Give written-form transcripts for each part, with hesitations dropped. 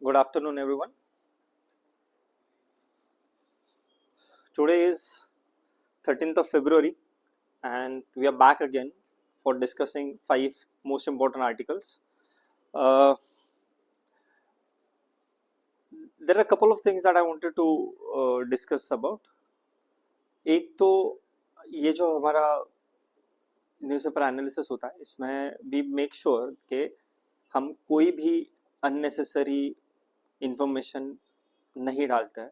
Good afternoon, everyone. Today is 13th of February, and we are back again for discussing 5 most important articles. Uh, there are a couple of things that I wanted to discuss about. एक तो ये जो हमारा newspaper analysis होता है, इसमें we make sure कि हम कोई भी अननेसेसरी इंफॉर्मेशन नहीं डालते हैं,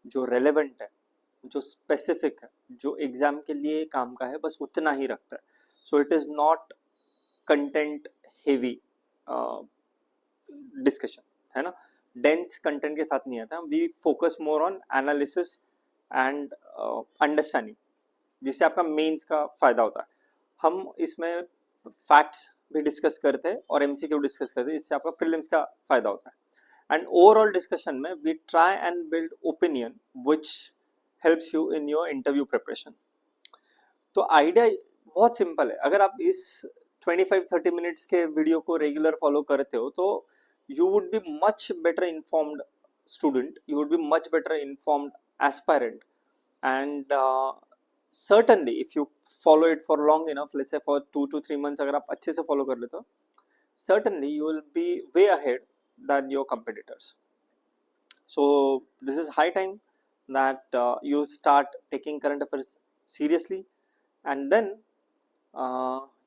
जो रेलेवेंट है, जो स्पेसिफिक है, जो एग्जाम के लिए काम का है, बस उतना ही रखता है. So it is not content heavy discussion, है ना. डेंस कंटेंट के साथ नहीं आता. We focus more on analysis and understanding, जिससे आपका मेंस का फायदा होता है. हम इसमें फैक्ट्स भी डिस्कस करते हैं और एमसीक्यू डिस्कस करते हैं, जिससे आपका प्रीलिम्स का फायदा होता है. एंड ओवरऑल डिस्कशन में we try and build opinion which helps you in your interview preparation. तो आइडिया बहुत सिंपल है. अगर आप इस 25-30 मिनट्स के वीडियो को रेगुलर फॉलो करते हो तो you would be much better informed student, you would be much better informed aspirant, and certainly if you follow it for long enough, let's say for 2 to 3 months, अगर आप अच्छे से follow कर लेते हो, certainly you will be way ahead than your competitors. So this is high time that you start taking current affairs seriously, and then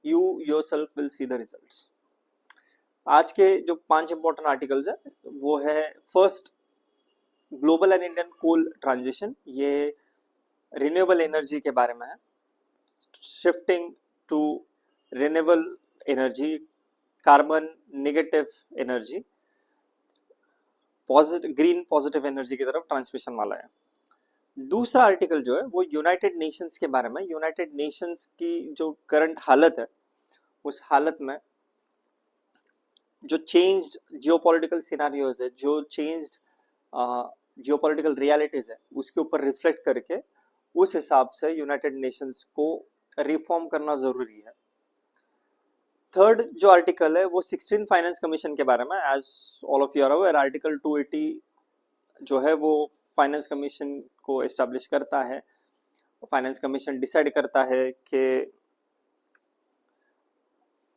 you yourself will see the results. आज के जो 5 इंपॉर्टेंट आर्टिकल्स है वो है first, global and Indian coal transition. ये renewable energy के बारे में है. Shifting to renewable energy, carbon negative energy, green positive energy की तरफ ट्रांसमिशन वाला है. दूसरा आर्टिकल जो है वो यूनाइटेड नेशंस के बारे में. यूनाइटेड नेशंस की जो करंट हालत है, उस हालत में जो चेंज्ड जियोपॉलिटिकल सिनेरियोज है, जो चेंज्ड जियोपॉलिटिकल रियलिटीज है, उसके ऊपर रिफ्लेक्ट करके उस हिसाब से यूनाइटेड नेशंस को रिफॉर्म करना जरूरी है. थर्ड जो आर्टिकल है वो 16 फाइनेंस कमीशन के बारे में. As all of you are aware, article 280 जो है वो फाइनेंस कमीशन को एस्टेब्लिश करता है. फाइनेंस कमीशन डिसाइड करता है कि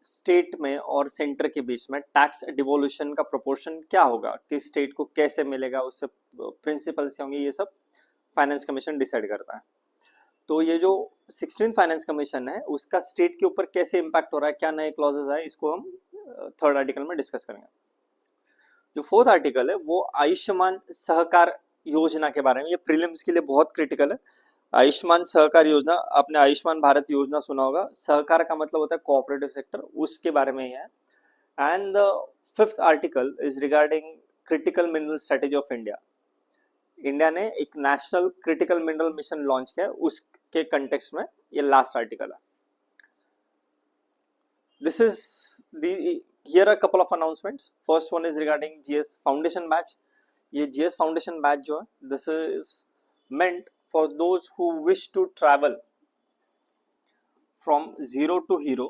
स्टेट में और सेंटर के बीच में टैक्स डिवोल्यूशन का प्रोपोर्शन क्या होगा, किस स्टेट को कैसे मिलेगा, उससे प्रिंसिपल्स क्या होंगे, ये सब फाइनेंस कमीशन डिसाइड करता है. तो ये जो 16 फाइनेंस कमीशन है उसका स्टेट के ऊपर कैसे इम्पैक्ट हो रहा है, क्या नए क्लॉजेस आए, इसको हम थर्ड आर्टिकल में डिस्कस करेंगे. जो फोर्थ आर्टिकल है वो आयुष्मान सहकार योजना के बारे में. ये प्रीलिम्स के लिए बहुत क्रिटिकल है. आयुष्मान सहकार योजना, आपने आयुष्मान भारत योजना सुना होगा. सहकार का मतलब होता है कोऑपरेटिव सेक्टर, उसके बारे में ही है. And the fifth article is regarding critical mineral strategy of India. India ने एक national critical mineral mission launch किया, उसके कंटेक्स्ट में ये लास्ट आर्टिकल है. This is the here a couple of announcements. First one is regarding GS foundation batch. ये GS foundation batch जो है, this is meant for those who wish to travel from zero to hero,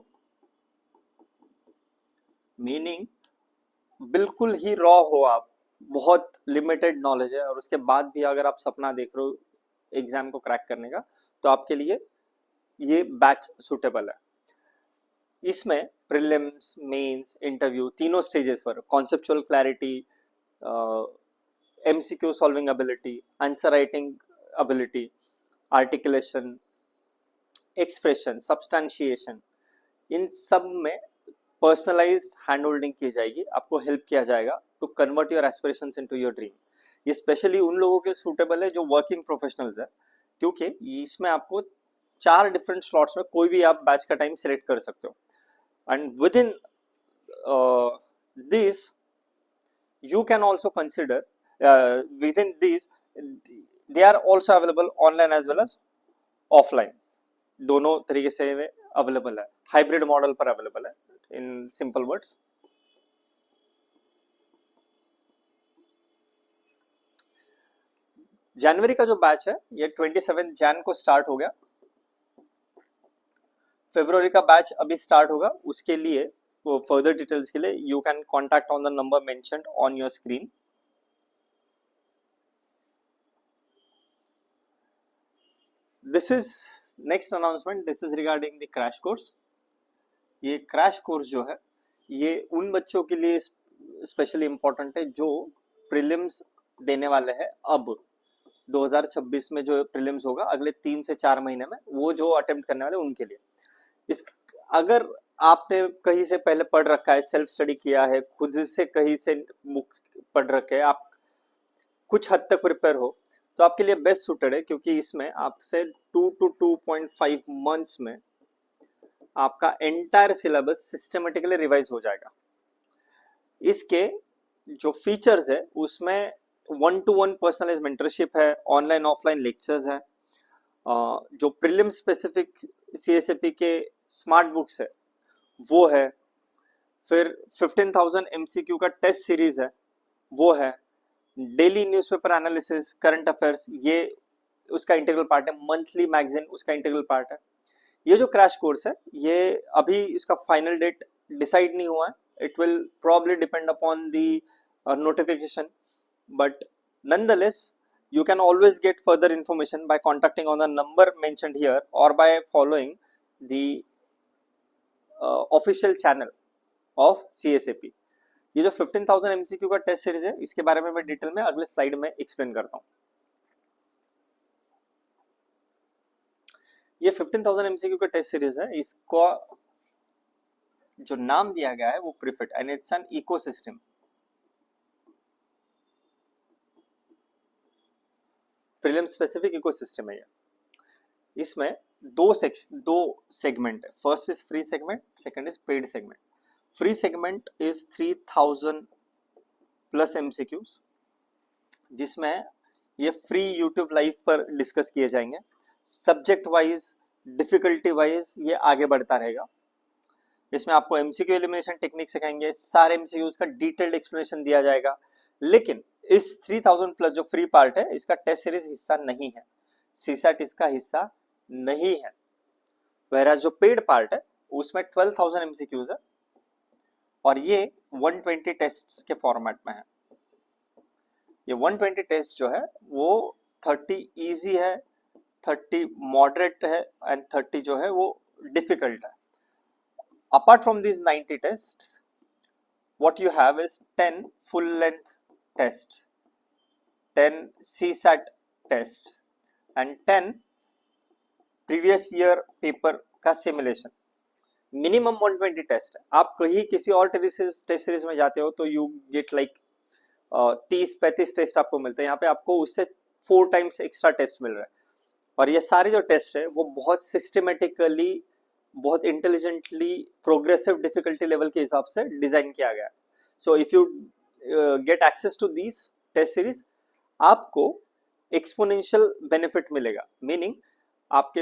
meaning बिल्कुल ही raw हो आप, बहुत limited knowledge है, और उसके बाद भी अगर आप सपना देख रहे हो एग्जाम को क्रैक करने का, तो आपके लिए ये बैच सुटेबल है. इसमें प्रीलिम्स, मेंस, इंटरव्यू तीनों स्टेजेस पर conceptual clarity, MCQ solving ability, answer writing ability, articulation, expression, substantiation, इन सब में पर्सनलाइज्ड हैंड होल्डिंग की जाएगी. आपको हेल्प किया जाएगा to convert your aspirations into your dream. ये स्पेशली उन लोगों के सूटेबल है जो वर्किंग प्रोफेशनल्स है, क्योंकि इसमें आपको 4 डिफरेंट स्लॉट्स में कोई भी आप बैच का टाइम सिलेक्ट कर सकते हो. And with in this you can also consider within these they are also available online as well as offline. दोनों तरीके से अवेलेबल है, हाइब्रिड मॉडल पर अवेलेबल है. इन सिंपल वर्ड्स, जनवरी का जो बैच है ये 27 जैन को स्टार्ट हो गया. फरवरी का बैच अभी स्टार्ट होगा. उसके लिए फर्दर डिटेल्स के लिए you can contact on the number mentioned on your screen. This is next announcement, this is regarding the crash course. ये क्रैश कोर्स जो है ये उन बच्चों के लिए स्पेशली इम्पोर्टेंट है जो प्रीलिम्स देने वाले हैं। अब 2026 में जो प्रीलिम्स होगा अगले 3 से 4 महीने में, वो जो अटेम्प्ट करने वाले उनके लिए। इस अगर आपने कहीं से पहले पढ़ रखा है, सेल्फ स्टडी किया है, खुद से कहीं से बुक पढ़ रखे हैं, आप कुछ हद तक प्रिपेयर हो, तो आपके लिए बेस्ट सूटेड है, क्योंकि इसमें आपसे 2 to 2.5 मंथ्स में आपका एंटायर सिलेबस सिस्टमेटिकली रिवाइज हो जाएगा। इसके जो फीचर्स है उसमें 1-to-1 पर्सनलाइज मेंटरशिप है, ऑनलाइन ऑफलाइन लेक्चर्स है, जो प्रीलिम स्पेसिफिक सीएसएपी के स्मार्ट बुक्स है वो है, फिर 15,000 एमसीक्यू का टेस्ट सीरीज है वो है, daily newspaper analysis, current affairs ये उसका इंटीग्रल पार्ट है, मंथली मैगजीन उसका इंटीग्रल पार्ट है। ये जो क्रैश कोर्स है ये अभी इसका फाइनल डेट डिसाइड नहीं हुआ है, it will probably depend upon the notification, but nonetheless you can always get further information by contacting on the number mentioned here or by following the official channel of CSAP। ये जो 15,000 MCQ का test series है इसके बारे में मैं detail में अगले स्लाइड में एक्सप्लेन करता हूँ। ये 15,000 MCQ का टेस्ट सीरीज है, इसको जो नाम दिया गया है वो prefit and it's an ecosystem. Prelim specific ecosystem है ये। इसमें दो सेगमेंट है, first is free segment, second is paid segment. Free segment is 3000 plus MCQs, जिसमें ये फ्री यूट्यूब लाइव पर डिस्कस किए जाएंगे। सब्जेक्ट वाइज, डिफिकल्टी वाइज ये आगे बढ़ता रहेगा। इसमें आपको एमसीक्यू एलिमिनेशन टेक्निक सिखाएंगे, सारे एमसीक्यूज का डिटेल्ड एक्सप्लेनेशन दिया जाएगा। लेकिन इस 3000 प्लस जो फ्री पार्ट है इसका टेस्ट सीरीज हिस्सा नहीं है, सीसैट इसका हिस्सा नहीं है। वhereas जो पेड पार्ट है उसमें 12,000 एमसीक्यूज है और ये 120 टेस्ट्स के फॉर्मेट में है। ये 120 टेस्ट जो है वो 30 इजी है, 30 मॉडरेट है एंड 30 जो है वो डिफिकल्ट है। Apart from these 90 tests, what you have is 10 full length tests, 10 CSAT tests and 10 previous year paper का सिमुलेशन। मिनिमम 120 टेस्ट है। आप कहीं किसी और टेस्ट सीरीज में जाते हो तो यू गेट लाइक 30-35 टेस्ट आपको मिलते हैं, यहाँ पे आपको उससे 4 टाइम्स एक्स्ट्रा टेस्ट मिल रहा है। और ये सारे जो टेस्ट है वो बहुत सिस्टमेटिकली, बहुत इंटेलिजेंटली प्रोग्रेसिव डिफिकल्टी लेवल के हिसाब से डिजाइन किया गया है। So if you get access to this test series, आपको एक्सपोनेंशियल बेनिफिट मिलेगा। मीनिंग आपके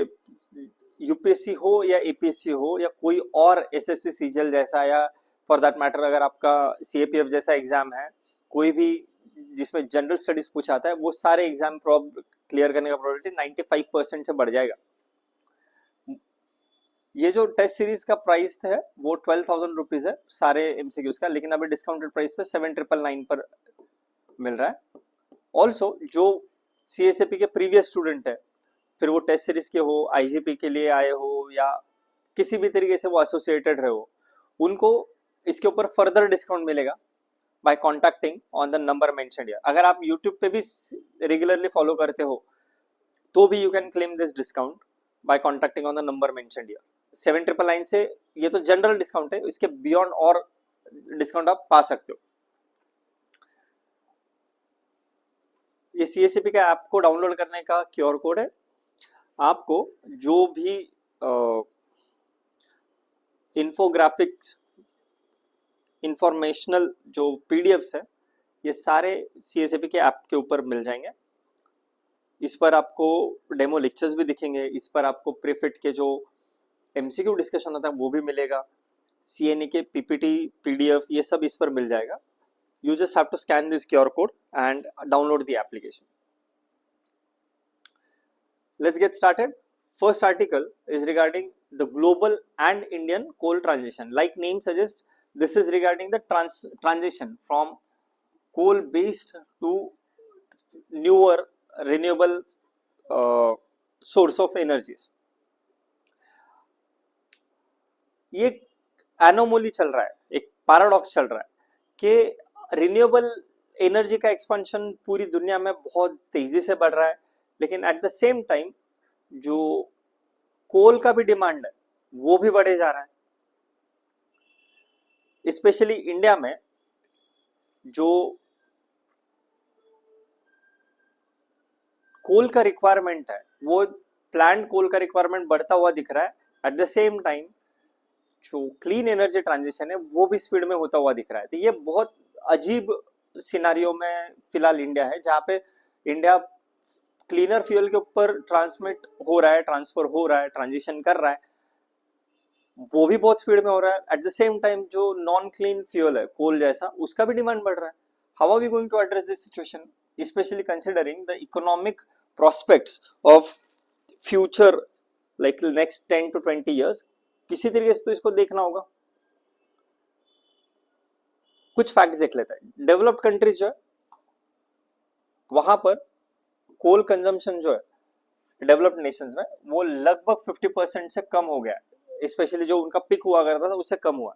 यूपीएससी हो या एपीएससी हो या कोई और एसएससी सीजीएल जैसा, या फॉर दैट मैटर अगर आपका सीएपीएफ जैसा एग्जाम है, कोई भी जिसमें जनरल स्टडीज पूछा आता है, वो सारे एग्जाम क्लियर करने का प्रोबेबिलिटी 95% से बढ़ जाएगा। ये जो टेस्ट सीरीज का प्राइस है वो 12,000 रुपीज है सारे एमसीक्यूज का, लेकिन अभी डिस्काउंटेड प्राइस पे 7,999 पर मिल रहा है। ऑल्सो जो सीएसएपी के प्रीवियस स्टूडेंट है, फिर वो टेस्ट सीरीज के हो, आईजीपी के लिए आए हो या किसी भी तरीके से वो एसोसिएटेड रहे हो, उनको इसके ऊपर फर्दर डिस्काउंट मिलेगा by contacting on the number mentioned here. अगर आप यूट्यूब पे भी रेगुलरली फॉलो करते हो तो भी you can claim this discount bye contacting on the number mentioned here. 7,999 से ये तो जनरल डिस्काउंट है, इसके बियॉन्ड और डिस्काउंट आप पा सकते हो। ये सीएससीपी का ऐप को डाउनलोड करने का क्यूआर कोड है। आपको जो भी इंफोग्राफिक्स, इंफॉर्मेशनल जो पीडीएफ्स है, ये सारे सीएससीपी के ऐप के ऊपर मिल जाएंगे। इस पर आपको डेमो लेक्चर्स भी दिखेंगे, इस पर आपको प्रीफिट के जो एमसीक्यू डिस्कशन होता है वो भी मिलेगा, सीएनई के पीपीटी, पीडीएफ, ये सब इस पर मिल जाएगा। You just have to scan this QR code and download the application. Let's get started. First article is regarding the global and Indian coal transition. Like name suggests, this is regarding the transition from coal-based to newer renewable source of energies. ये anomaly चल रहा है, एक paradox चल रहा है कि renewable energy का एक्सपेंशन पूरी दुनिया में बहुत तेजी से बढ़ रहा है, लेकिन एट द सेम टाइम जो कोल का भी डिमांड है वो भी बढ़े जा रहा है। स्पेशली इंडिया में जो कोल का रिक्वायरमेंट है, वो प्लांट कोल का रिक्वायरमेंट बढ़ता हुआ दिख रहा है। एट द सेम टाइम जो क्लीन एनर्जी ट्रांजिशन है वो भी स्पीड में होता हुआ दिख रहा है। तो ये बहुत अजीब सिनारियो में फिलहाल इंडिया है, जहाँ पे इंडिया क्लीनर फ्यूल के ऊपर ट्रांसमिट हो रहा है, ट्रांसफर हो रहा है, ट्रांजिशन कर रहा है, वो भी बहुत स्पीड में हो रहा है। एट द सेम टाइम जो नॉन क्लीन फ्यूल है कोल जैसा, उसका भी डिमांड बढ़ रहा है। How are we going to address this situation, specially considering the economic prospects of future like next 10 to 20 years? किसी तरीके से तो इसको देखना होगा। कुछ फैक्ट्स देख लेते हैं। डेवलप्ड कंट्रीज जो है वहां पर कोल कंजम्पशन जो है डेवलप्ड नेशंस में वो लगभग 50% से कम हो गया है, स्पेशली जो उनका पिक हुआ करता था उससे कम हुआ।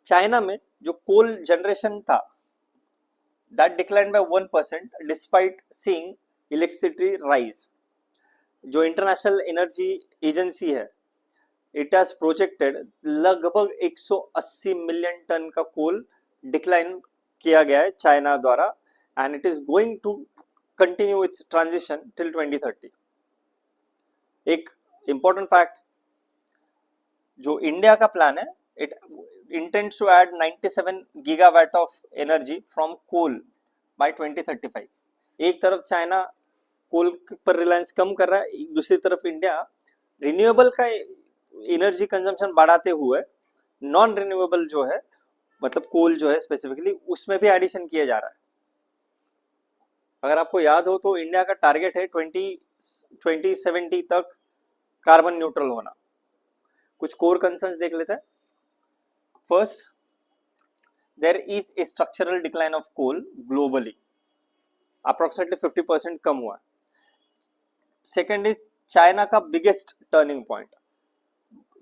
चाइना में जो कोल जनरेशन था that declined by 1% despite seeing electricity rise. जो इंटरनेशनल एनर्जी एजेंसी है, इट हैज प्रोजेक्टेड लगभग 180 मिलियन टन का कोल डिक्लाइन किया गया है चाइना द्वारा, and it is going to continue its transition till 2030। एक इंपॉर्टेंट फैक्ट, जो इंडिया का प्लान है, it intends to add 97 gigawatt of energy from coal by 2035। एक तरफ चाइना कोल पर रिलायंस कम कर रहा है, दूसरी तरफ इंडिया रिन्यूएबल का एनर्जी कंजम्पशन बढ़ाते हुए नॉन रिन्यूएबल जो है, मतलब कोल जो है स्पेसिफिकली, उसमें भी एडिशन किया जा रहा है। अगर आपको याद हो तो इंडिया का टारगेट है 2070 तक कार्बन न्यूट्रल होना। कुछ कोर कंसर्न्स देख लेते हैं। First, there is a structural decline of coal globally, approximately 50% कम हुआ। Second is चाइना का बिगेस्ट टर्निंग पॉइंट।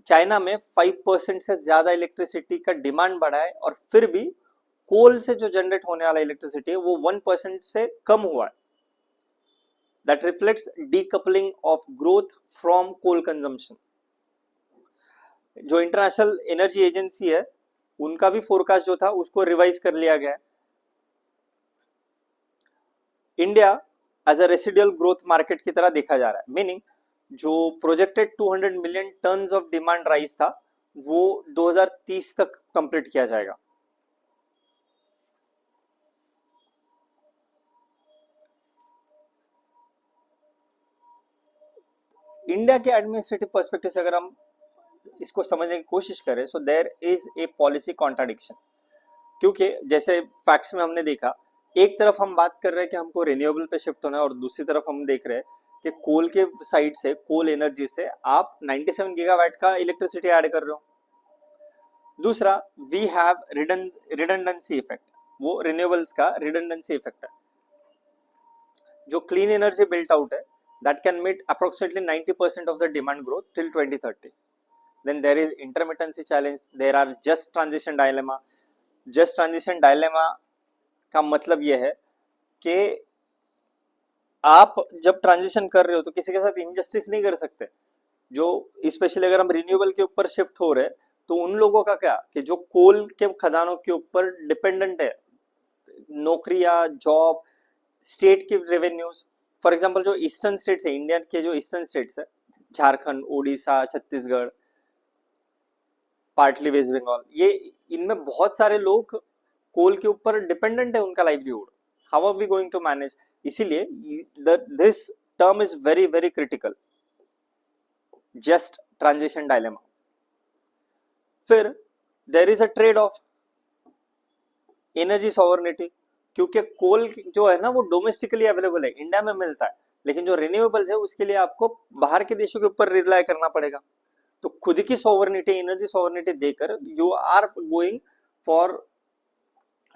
चाइना में 5% से ज्यादा इलेक्ट्रिसिटी का डिमांड बढ़ा है, और फिर भी कोल से जो जनरेट होने वाला इलेक्ट्रिसिटी है वो 1% से कम हुआ है। That reflects decoupling of growth from coal consumption। जो इंटरनेशनल एनर्जी एजेंसी है उनका भी फोरकास्ट जो था उसको रिवाइज कर लिया गया है। India as a residual growth market की तरह देखा जा रहा है, मीनिंग जो projected 200 million tons of demand rise था वो 2030 तक कंप्लीट किया जाएगा। इंडिया के एडमिनिस्ट्रेटिव पर्सपेक्टिव से अगर हम इसको समझने की कोशिश करें, so there is a policy contradiction. क्योंकि जैसे फैक्ट्स में हमने देखा, एक तरफ हम बात कर रहे हैं कि हमको रिन्यूएबल पे शिफ्ट होना है, और दूसरी तरफ हम देख रहे हैं कि कोल के साइड से, कोल एनर्जी से आप 97 गीगावाट का इलेक्ट्रिसिटी ऐड कर रहे हो। दूसरा, वी हैव रिडंडेंसी इफेक्ट, वो रिन्यूएबल्स का रिडंडेंसी इफेक्ट है। जो क्लीन एनर्जी बिल्ट आउट है that can meet approximately 90% of the demand growth till 2030। Then there is intermittency challenge, there are just transition dilemma। just transition dilemma का मतलब यह है कि आप जब ट्रांजिशन कर रहे हो तो किसी के साथ इनजस्टिस नहीं कर सकते। जो स्पेशली अगर हम रिन्यूएबल के ऊपर शिफ्ट हो रहे हैं तो उन लोगों का क्या कि जो कोल के खदानों के ऊपर डिपेंडेंट है, नौकरियां, जॉब, स्टेट के रेवेन्यूज। फॉर एग्जांपल जो ईस्टर्न स्टेट्स है, इंडिया के जो ईस्टर्न स्टेट्स है, झारखंड, उड़ीसा, छत्तीसगढ़, पार्टली वेस्ट बंगाल, ये इनमें बहुत सारे लोग कोल के ऊपर डिपेंडेंट है, उनका livelihood. How are we going to manage? इसीलिए this term is very very critical, just transition dilemma. फिर there is a trade off energy sovereignty, क्योंकि कोल जो है ना वो डोमेस्टिकली अवेलेबल है, इंडिया में मिलता है, लेकिन जो रिन्यूएबल्स है उसके लिए आपको बाहर के देशों के ऊपर रिलाय करना पड़ेगा। तो खुद की सॉवरेनिटी, एनर्जी सॉवरेनिटी देकर you are going for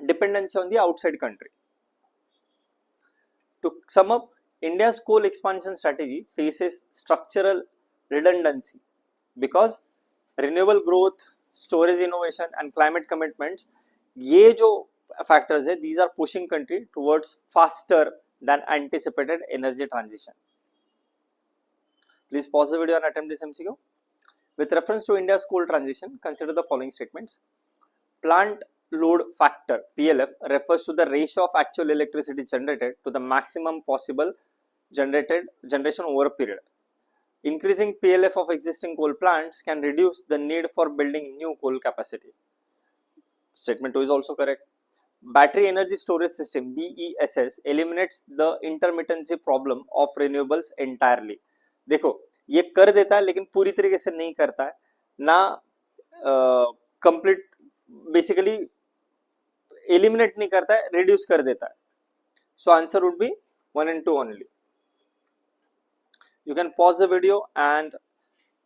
dependency on the outside country. To sum up, India's coal expansion strategy faces structural redundancy because renewable growth, storage innovation and climate commitments, ये जो factors है, these are pushing country towards faster than anticipated energy transition. Please pause the video and attempt this MCQ. With reference to India's coal transition, consider the following statements. Plant load factor PLF refers to the ratio of actual electricity generated to the maximum possible generation over a period. Increasing PLF of existing coal plants can reduce the need for building new coal capacity. Statement 2 is also correct. Battery energy storage system BESS eliminates the intermittency problem of renewables entirely. देखो ये कर देता है लेकिन पूरी तरीके से नहीं करता है ना, कंप्लीट बेसिकली एलिमिनेट नहीं करता है, रिड्यूस कर देता है. So answer would be 1 and 2 only. You can pause the video and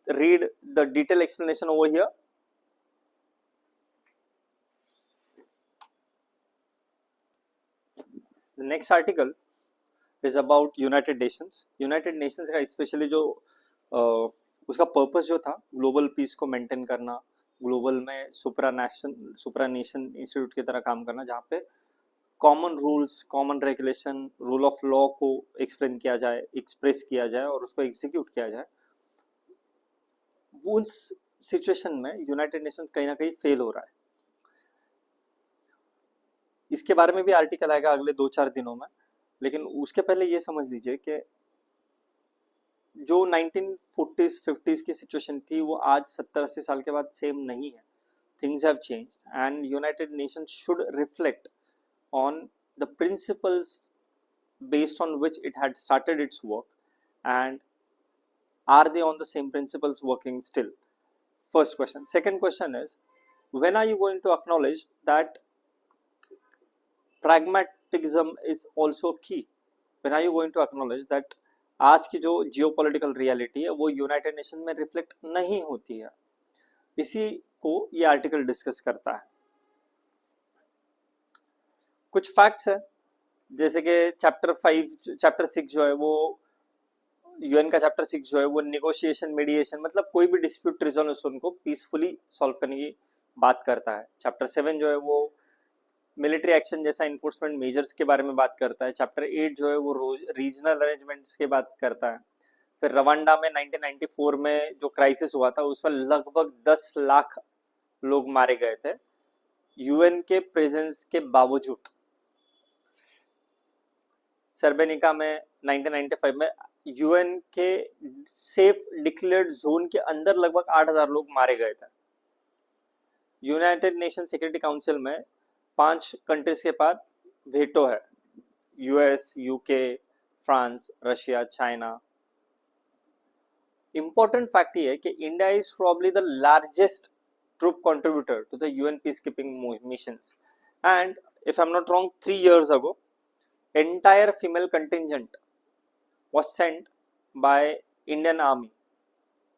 read the detailed explanation over here. The next article is about United Nations. United Nations का specially जो उसका purpose जो था ग्लोबल पीस को maintain करना, global में सुप्रानेशन institute की तरह काम करना, जहाँ पे common rules, common regulation, rule of law को एक्सप्रेस किया जाए और उसको एग्जीक्यूट किया जाए. उस सिचुएशन में यूनाइटेड नेशंस कहीं ना कहीं फेल हो रहा है. इसके बारे में भी आर्टिकल आएगा अगले 2-4 दिनों में, लेकिन उसके पहले ये समझ लीजिए कि जो 1940s 50s की सिचुएशन थी वो आज 70-80 साल के बाद सेम नहीं है. Things have changed and United Nations should reflect on the principles based on which it had started its work, and are they on the same principles working still? First question. Second question is, when are you going to acknowledge that pragmatism is also key? When are you going to acknowledge that आज की जो geopolitical reality है वो United nation में reflect नहीं होती है? इसी को ये आर्टिकल डिस्कस करता है. कुछ फैक्ट्स है, जैसे कि चैप्टर 6 जो है वो यूएन का चैप्टर 6 जो है वो निगोशिएशन, मीडिएशन, मतलब कोई भी डिस्प्यूट रिजोल्यूशन को पीसफुली सॉल्व करने की बात करता है. चैप्टर 7 जो है वो मिलिट्री एक्शन जैसा इन्फोर्समेंट मेजर्स के बारे में बात करता है. चैप्टर 8 जो है वो रीजनल अरेंजमेंट्स की बात करता है. फिर रवांडा में 1994 में जो क्राइसिस हुआ था उसमें लगभग 10 लाख लोग मारे गए थे यूएन के प्रेजेंस के बावजूद. सर्बेनिका में 1995 में यूएन के सेफ डिक्लेयर्ड जोन के अंदर लगभग 8000 लोग मारे गए थे. यूनाइटेड नेशन सिक्योरिटी काउंसिल में 5 कंट्रीज के पास वेटो है, US, UK, France, Russia, China. Important fact ये है कि India is probably the largest troop contributor to the UN peacekeeping missions, and if I'm not wrong 3 years ago entire female contingent was sent by Indian Army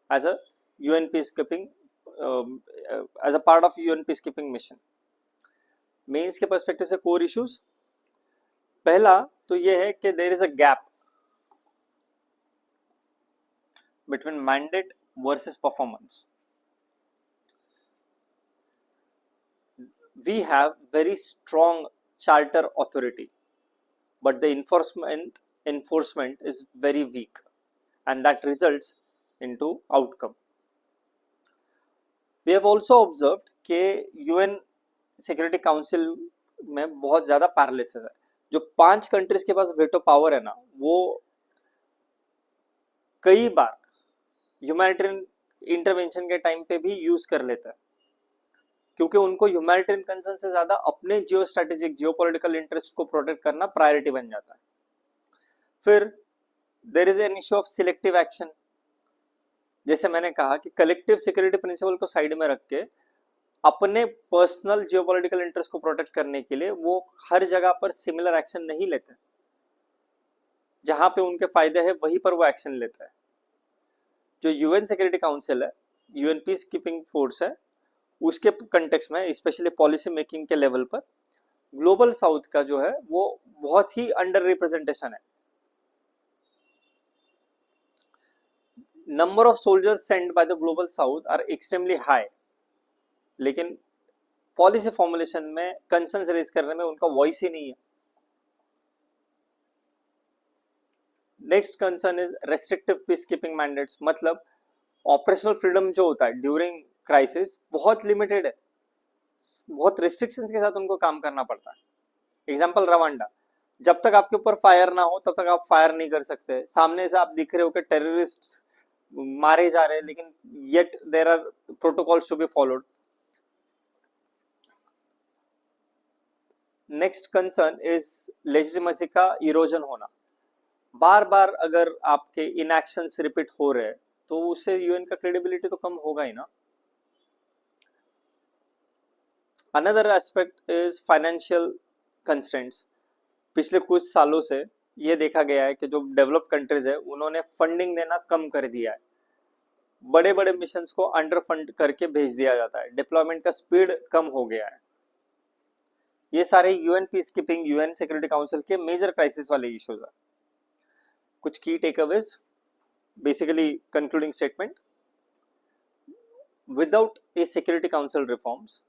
as a UN peacekeeping as a part of UN peacekeeping mission. Mains के perspective से core issues, पहला तो ये है कि there is a gap between mandate versus performance. We have very strong charter authority, but the enforcement is very weak, and that results into outcome. We have also observed कि UN Security Council में बहुत ज़्यादा paralysis है. जो 5 countries के पास veto power है ना, वो कई बार ह्यूमैनिटेरियन इंटरवेंशन के टाइम पे भी यूज कर लेता है, क्योंकि उनको ह्यूमैनिटेरियन कंसर्न से ज्यादा अपने जियो स्ट्रेटेजिक जियोपॉलिटिकल इंटरेस्ट को प्रोटेक्ट करना प्रायोरिटी बन जाता है. फिर there is an issue of selective action. जैसे मैंने कहा कि कलेक्टिव सिक्योरिटी प्रिंसिपल को साइड में रख के अपने पर्सनल जियोपॉलिटिकल इंटरेस्ट को प्रोटेक्ट करने के लिए वो हर जगह पर सिमिलर एक्शन नहीं लेते. जहां पे उनके फायदे है वहीं पर वो एक्शन लेता है. जो यूएन सिक्योरिटी काउंसिल है, यूएन पीस कीपिंग फोर्स है, उसके कंटेक्स्ट में स्पेशली पॉलिसी मेकिंग के लेवल पर ग्लोबल साउथ का जो है वो बहुत ही अंडर रिप्रेजेंटेशन है. Number of soldiers send by the global south are extremely high, लेकिन पॉलिसी फॉर्मुलेशन में कंसर्न्स रेज करने में उनका वॉइस ही नहीं है। Next concern is restrictive peace keeping mandates, मतलब ऑपरेशनल फ्रीडम जो होता है ड्यूरिंग क्राइसिस बहुत लिमिटेड है, बहुत रिस्ट्रिक्शंस के साथ उनको काम करना पड़ता है। एग्जांपल रवांडा, जब तक आपके ऊपर फायर ना हो तब तक आप फायर नहीं कर सकते। सामने से आप दिख रहे हो कि टेररिस्ट मारे जा रहे हैं, लेकिन yet there are protocols to be followed. Next concern is legitimacy का इरोजन होना। बार बार अगर आपके इनएक्शंस रिपीट हो रहे हैं तो उससे यूएन का क्रेडिबिलिटी तो कम होगा ही ना। Another aspect is financial constraints. पिछले कुछ सालों से ये देखा गया है कि जो डेवलप्ड कंट्रीज है उन्होंने फंडिंग देना कम कर दिया है, बड़े बड़े मिशंस को अंडर फंड करके भेज दिया जाता है, डिप्लॉयमेंट का स्पीड कम हो गया है। ये सारे UN peace keeping, UN security council के मेजर क्राइसिस वाले इश्यूज है। कुछ की takeaways, basically concluding statement, without A security council reforms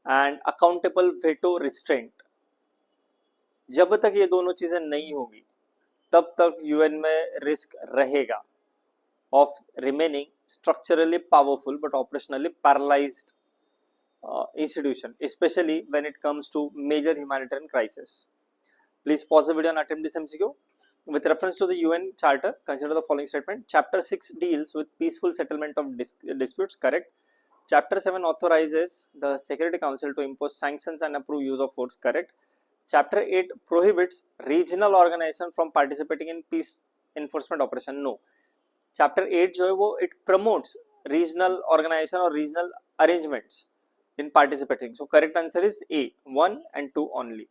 and accountable veto restraint, जब तक ये दोनों चीजें नहीं होगी तब तक यूएन में रिस्क रहेगा of remaining structurally powerful but operationally paralysed institution, especially when it comes to major humanitarian crisis. Please pause the video and attempt this MCQ. With reference to the UN Charter, consider the following statement. Chapter 6 deals with peaceful settlement of disputes, correct. Chapter 7 authorizes the Security Council to impose sanctions and approve use of force, correct. Chapter 8 prohibits regional organization from participating in peace enforcement operation, no. Chapter 8 जो है वो it promotes regional organization or regional arrangements in participating. So correct answer is A, 1 and 2 only.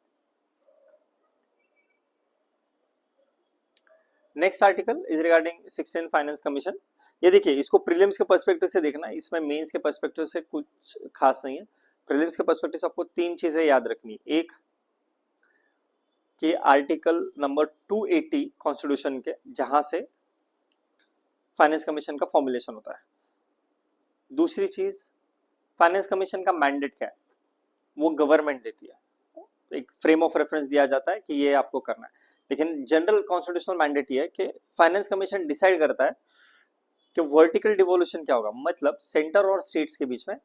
Next article is regarding 16 Finance Commission. ये देखिए, इसको prelims के perspective से देखना, इसमें मेंस के पर्सपेक्टिव से कुछ खास नहीं है। प्रीलिम्स के पर्सपेक्टिव से आपको तीन चीजें याद रखनी। एक कि आर्टिकल नंबर 280 कॉन्स्टिट्यूशन के, जहां से फाइनेंस कमीशन का फॉर्मुलेशन होता है। दूसरी चीज, फाइनेंस कमीशन का मैंडेट क्या है, वो गवर्नमेंट देती है, एक फ्रेम ऑफ रेफरेंस दिया जाता है कि ये आपको करना है। लेकिन जनरल कॉन्स्टिट्यूशनल मैंडेट ये है कि फाइनेंस कमीशन डिसाइड करता है कि वर्टिकल डिवोल्यूशन क्या होगा, मतलब सेंटर और स्टेट्स के बीच में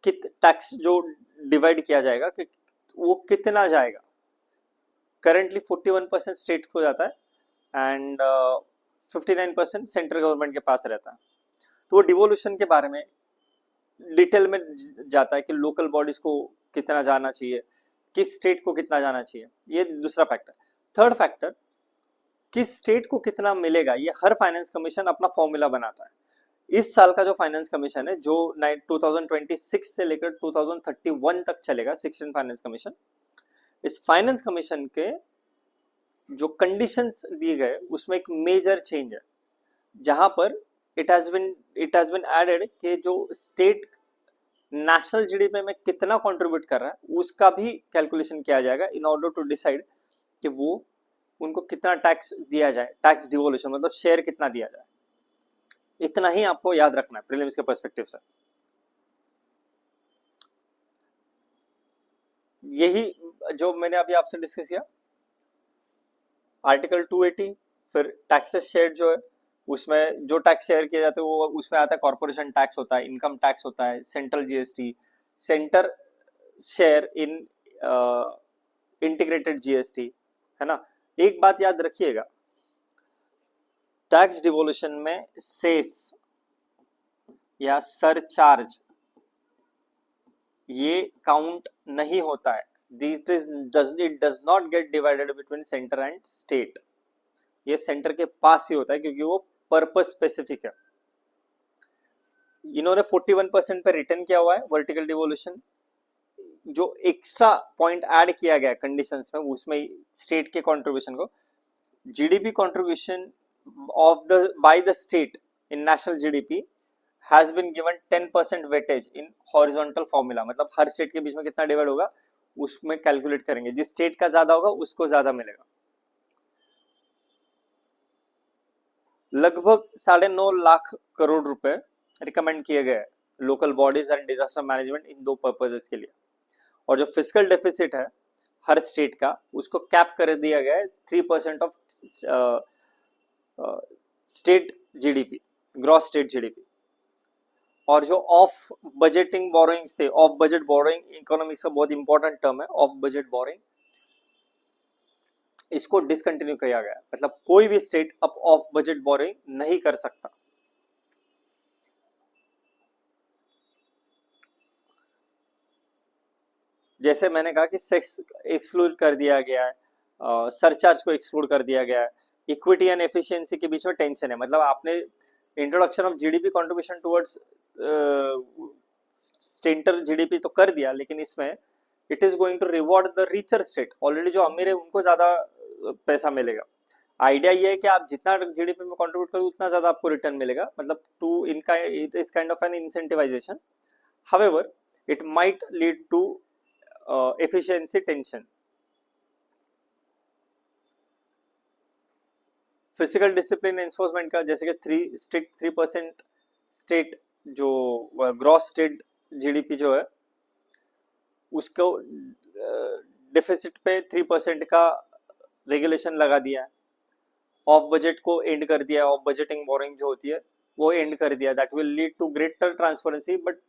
टैक्स जो डिवाइड किया जाएगा कि वो कितना जाएगा। करेंटली 41% स्टेट को जाता है एंड 59% सेंट्रल गवर्नमेंट के पास रहता है। तो वो डिवोल्यूशन के बारे में डिटेल में जाता है कि लोकल बॉडीज को कितना जाना चाहिए, किस स्टेट को कितना जाना चाहिए, ये दूसरा फैक्टर। थर्ड फैक्टर, किस स्टेट को कितना मिलेगा, ये हर फाइनेंस कमीशन अपना फॉर्मूला बनाता है। इस साल का जो फाइनेंस कमीशन है, जो 2026 से लेकर 2031 तक चलेगा, 16 फाइनेंस कमीशन, इस फाइनेंस कमीशन के जो कंडीशंस दिए गए उसमें एक मेजर चेंज है, जहां पर इट हैज बीन एडेड कि जो स्टेट नेशनल जीडीपी में कितना कंट्रीब्यूट कर रहा है उसका भी कैलकुलेशन किया जाएगा इन ऑर्डर टू डिसाइड कि वो उनको कितना टैक्स दिया जाए, टैक्स डिवोल्यूशन मतलब शेयर कितना दिया जाए। इतना ही आपको याद रखना है प्रीलिम्स के पर्सपेक्टिव से। यही जो मैंने अभी आपसे डिस्कस किया, आर्टिकल 280, फिर टैक्सेस शेयर जो है उसमें जो टैक्स शेयर किए जाते हैं वो उसमें आता है कॉर्पोरेशन टैक्स होता है, इनकम टैक्स होता है, central GST, centre share in integrated GST, है ना। एक बात याद रखिएगा, टैक्स डिवोल्यूशन में सेस या सरचार्ज ये काउंट नहीं होता है। It does not get divided between center and state. ये सेंटर के पास ही होता है क्योंकि वो पर्पस स्पेसिफिक है। इन्होंने 41% पे रिटर्न किया हुआ है वर्टिकल डिवोल्यूशन। जो एक्स्ट्रा पॉइंट ऐड किया गया कंडीशंस में उसमें स्टेट के कंट्रीब्यूशन को, GDP contribution of the by the state in national GDP has been given 10% weightage in horizontal formula, मतलब हर स्टेट के बीच में कितना डिवाइड होगा उसमें कैलकुलेट करेंगे, जिस स्टेट का ज्यादा होगा उसको ज्यादा मिलेगा। लगभग 9.5 लाख करोड़ रुपए रिकमेंड किए गए local bodies and disaster management in 2 purposes के लिए। और जो फिजिकल डेफिसिट है हर स्टेट का, उसको कैप कर दिया गया है 3% of state GDP, gross state GDP. और जो ऑफ बजटिंग बोरोइंग्स थे, ऑफ बजट बोरोइंग इकोनॉमिक्स का बहुत इंपॉर्टेंट टर्म है ऑफ बजट बोरोइंग, इसको डिसकंटिन्यू किया गया। मतलब कोई भी स्टेट अब ऑफ बजट बोरोइंग नहीं कर सकता। जैसे मैंने कहा कि सेक्स एक्सक्लूड कर दिया गया है, सरचार्ज को एक्सक्लूड कर दिया गया है, इक्विटी एंड एफिशिएंसी के बीच में टेंशन है। मतलब आपने introduction of GDP contribution towards स्टेंटर जीडीपी तो कर दिया, लेकिन इसमें it is going to reward the richer state. Already जो अमीर है उनको ज्यादा पैसा मिलेगा। आइडिया ये है कि आप जितना जीडीपी में कंट्रीब्यूट करोगे उतना ज्यादा आपको रिटर्न मिलेगा। मतलब टू इनका it is kind of an incentivisation. However it might lead to efficiency tension. Physical discipline enforcement का, जैसे कि 3% स्टेट जो ग्रॉस स्टेट जीडीपी जो है उसको डेफिसिट पे 3% का रेगुलेशन लगा दिया है। ऑफ बजट को एंड कर दिया है, ऑफ बजटिंग बोरिंग जो होती है वो एंड कर दिया। That will lead to greater transparency, but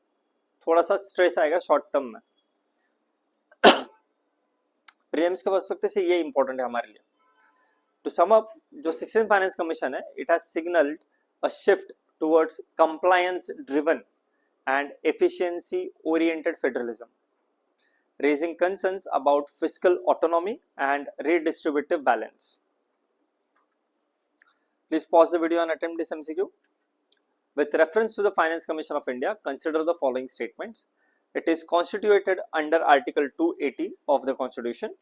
थोड़ा सा स्ट्रेस आएगा शॉर्ट टर्म में। प्रीलिम्स के पर्सपेक्टिव से ये इंपॉर्टेंट है हमारे लिए। टू सम अप, जो 16th फाइनेंस कमीशन है, it has signalled a shift towards compliance driven and efficiency oriented federalism, raising concerns about fiscal autonomy and redistributive balance. Please pause the video and attempt this MCQ. With reference to the Finance Commission of India, consider the following statements. It is constituted under Article 280 of the Constitution.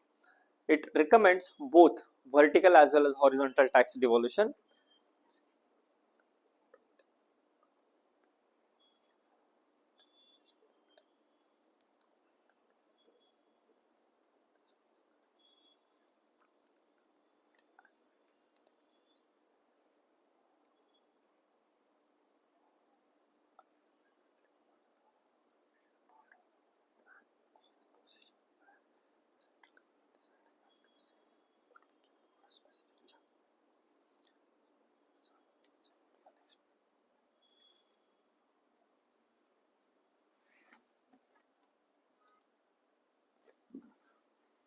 It recommends both vertical as well as horizontal tax devolution.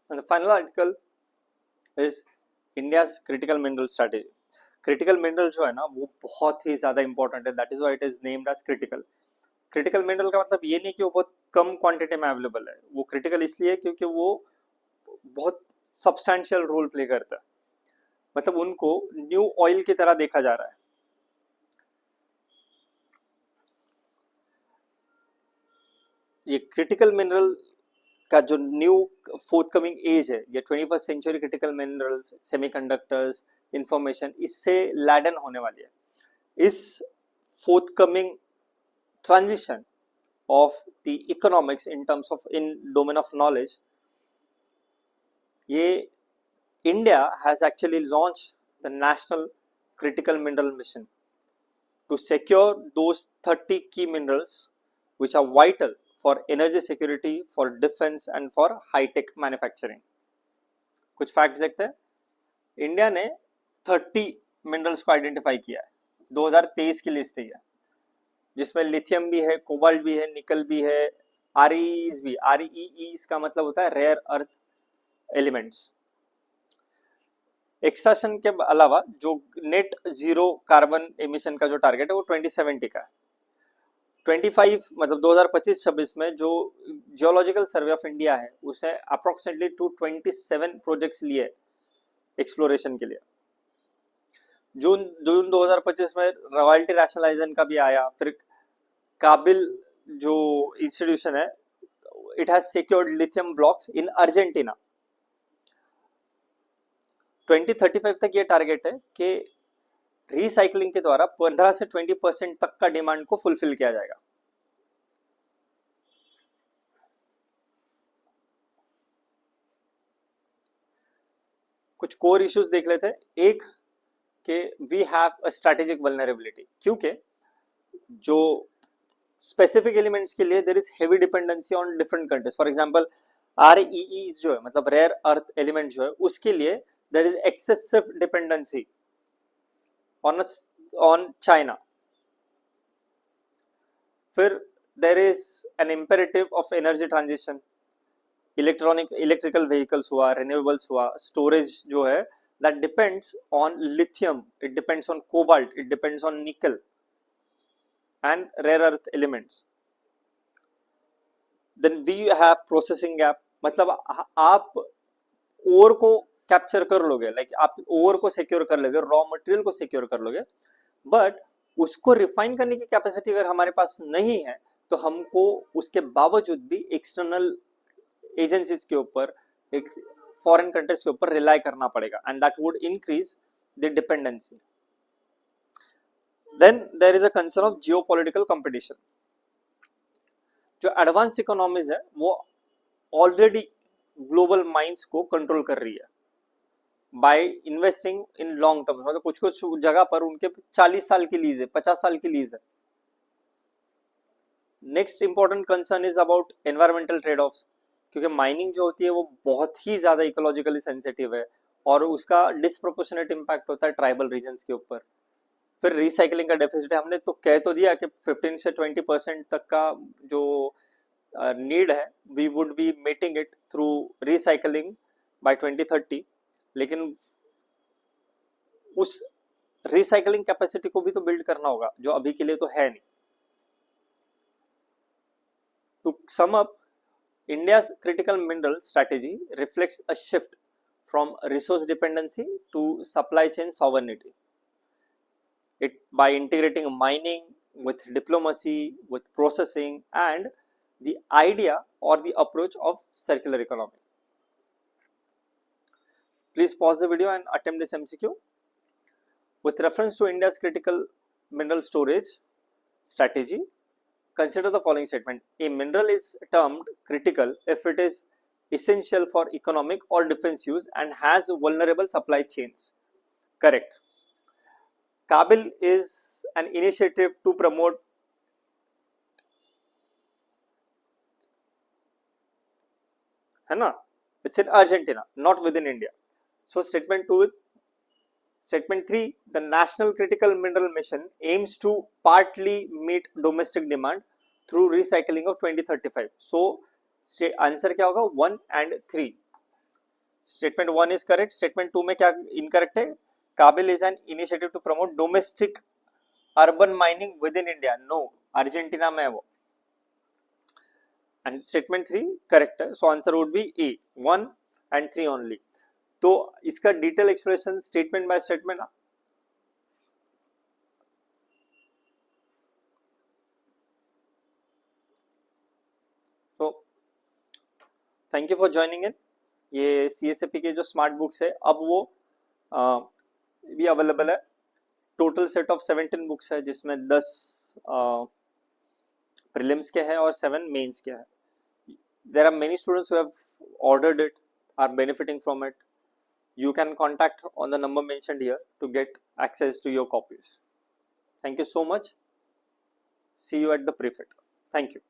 And the final article is India's critical mineral strategy. Critical mineral जो है ना वो बहुत ही ज्यादा important है। That is why it is named as critical. Critical mineral का मतलब ये नहीं कि वो बहुत कम क्वांटिटी में अवेलेबल है, वो क्रिटिकल इसलिए क्योंकि वो बहुत सब्सटैंशियल रोल प्ले करता है। मतलब उनको न्यू ऑयल की तरह देखा जा रहा है। ये क्रिटिकल मिनरल का जो न्यू फोर्थकमिंग एज है, ये 21st century critical minerals, semiconductors, information, इससे लैडन होने वाली है। इस forthcoming transition of the economics in terms of in domain of knowledge, ये India has actually launch the national critical mineral mission to secure those 30 key minerals which are vital for energy security, for defense and for high-tech manufacturing. कुछ facts देखते हैं। India ने 30 minerals को identify किया है। 2023 की list है, जिसमें लिथियम भी है, कोबाल्ट भी है, निकल भी है, आरईईज भी। आरईई इसका मतलब होता है रेयर अर्थ एलिमेंट्स। एक्सट्रैक्शन के अलावा जो नेट जीरो कार्बन एमिशन का जो टारगेट है वो 2070 का है। 25 मतलब 2025-26 में जो जियोलॉजिकल सर्वे ऑफ इंडिया है उसने अप्रोक्सीमेटली 227 प्रोजेक्ट्स लिए एक्सप्लोरेशन के लिए। जून 2025 में रॉयल्टी रैशनलाइजेशन का भी आया। फिर काबिल जो इंस्टीट्यूशन है, it has secured lithium blocks in Argentina. 2035 तक ये टारगेट है कि रिसाइकलिंग के द्वारा 15 से 20% तक का डिमांड को फुलफिल किया जाएगा। कुछ कोर इश्यूज देख लेते हैं। एक कि we have a strategic vulnerability, क्योंकि जो स्पेसिफिक एलिमेंट्स के लिए there is heavy dependency on different countries. For example REE जो है मतलब रेयर अर्थ एलिमेंट जो है उसके लिए there is excessive dependency on China. फिर there is an imperative of energy transition, electrical vehicles हुआ, रिन्यूएबल्स हुआ, स्टोरेज जो है that depends on lithium, it depends on cobalt, it depends on nickel and rare earth elements. Then we have processing gap, मतलब आप ओर को capture कर लोगे, like आप ओर को सिक्योर कर लोगे, रॉ मटेरियल को सिक्योर कर लोगे, बट उसको रिफाइन करने की कैपेसिटी अगर हमारे पास नहीं है तो हमको उसके बावजूद भी एक्सटर्नल एजेंसीज के ऊपर, एक फॉरेन कंट्रीज के ऊपर रिलाई करना पड़ेगा, and that would increase the dependency. Then there is a concern of geopolitical competition. जो एडवांस्ड इकोनॉमीज है वो ऑलरेडी ग्लोबल माइंस को कंट्रोल कर रही है by investing in long term. मतलब कुछ कुछ जगह पर उनके 40 साल की लीज है, 50 साल की लीज है. Next important concern is about environmental trade offs, क्योंकि माइनिंग जो होती है वो बहुत ही ज्यादा इकोलॉजिकली सेंसिटिव है और उसका डिस्प्रोपोर्शनेट इम्पैक्ट होता है ट्राइबल रीजन्स के ऊपर. फिर रिसाइकलिंग का डेफिसिट है, हमने तो कह तो दिया कि 15 से 20% तक का जो नीड है we would be meeting it through recycling by 2030, लेकिन उस रिसाइकलिंग कैपेसिटी को भी तो बिल्ड करना होगा जो अभी के लिए तो है नहीं. To sum up, India's critical mineral strategy reflects a shift from resource dependency to supply chain sovereignty. It by integrating mining with diplomacy, with processing, and the idea or the approach of circular economy. Please pause the video and attempt this MCQ. With reference to India's critical mineral storage strategy, consider the following statement. A mineral is termed critical if it is essential for economic or defense use and has vulnerable supply chains. Correct. Kabil is an initiative to promote है ना, it's in Argentina, not within India. So statement 2. Statement 3, the National Critical Mineral Mission aims to partly meet domestic demand through recycling of 2035. So, answer क्या होगा? 1 and 3. Statement 1 is correct. Statement 2 में क्या incorrect है? Kabil is an initiative to promote domestic urban mining within India. No, Argentina में है वो. And statement 3 correct है. So answer would be A, 1 and 3 only. तो इसका detail expression statement by statement. तो thank you for joining in. ये CSAP के जो स्मार्ट बुक्स है अब वो भी अवेलेबल है. टोटल सेट ऑफ 17 बुक्स है जिसमें 10 प्रीलिम्स के हैं और 7 मेंस के हैं. There are many students who have ordered it, are benefiting from it. You can contact on the number mentioned here to get access to your copies. Thank you so much. See you at the prefect. Thank you.